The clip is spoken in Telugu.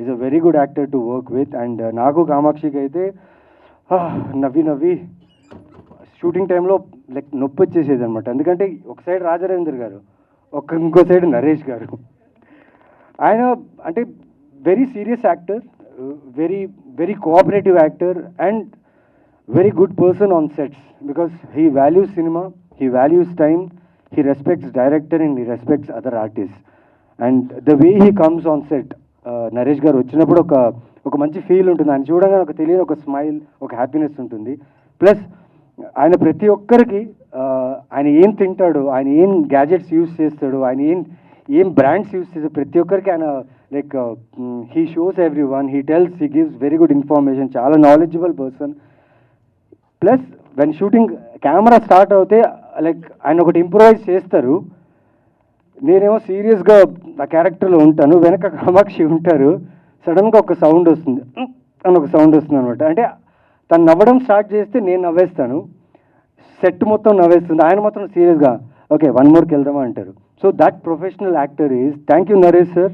Is a very good actor to work with. And నాకు కామాక్షికి అయితే నవ్వి షూటింగ్ టైంలో లైక్ నొప్పి వచ్చేసేది అనమాట. ఎందుకంటే ఒక సైడ్ రాజరేందర్ గారు, ఇంకో సైడ్ నరేష్ గారు. ఆయన అంటే very serious actor, very very cooperative actor and very good person on sets because he values cinema, he values time, he respects director and he respects other artists. And the way he comes on set, Naresh గారు వచ్చినప్పుడు ఒక మంచి ఫీల్ ఉంటుంది. ఆయన చూడగానే ఒక తెలియని ఒక స్మైల్, ఒక హ్యాపీనెస్ ఉంటుంది. ప్లస్ ఆయన ప్రతి ఒక్కరికి ఆయన ఏం తింటాడు, ఆయన ఏం గ్యాజెట్స్ యూస్ చేస్తాడు, ఆయన ఏం బ్రాండ్స్ యూస్ చేస్తాడు, ప్రతి ఒక్కరికి ఆయన like he shows every one, he tells, he gives very good information, చాలా knowledgeable person. Plus when shooting camera start అవుతే లైక్ ఆయన ఒకటి ఇంప్రూవైజ్ చేస్తారు, నేనేమో సీరియస్గా ఆ క్యారెక్టర్లో ఉంటాను, వెనక కామాక్షి ఉంటారు, సడన్గా ఒక సౌండ్ వస్తుంది అని ఒక సౌండ్ వస్తుంది అనమాట. అంటే తను నవ్వడం స్టార్ట్ చేస్తే నేను నవ్వేస్తాను, సెట్ మొత్తం నవ్వేస్తుంది, ఆయన మాత్రం సీరియస్గా ఓకే 1 మోర్కి వెళ్దామా అంటారు. So that professional actor is. Thank you Naresh sir.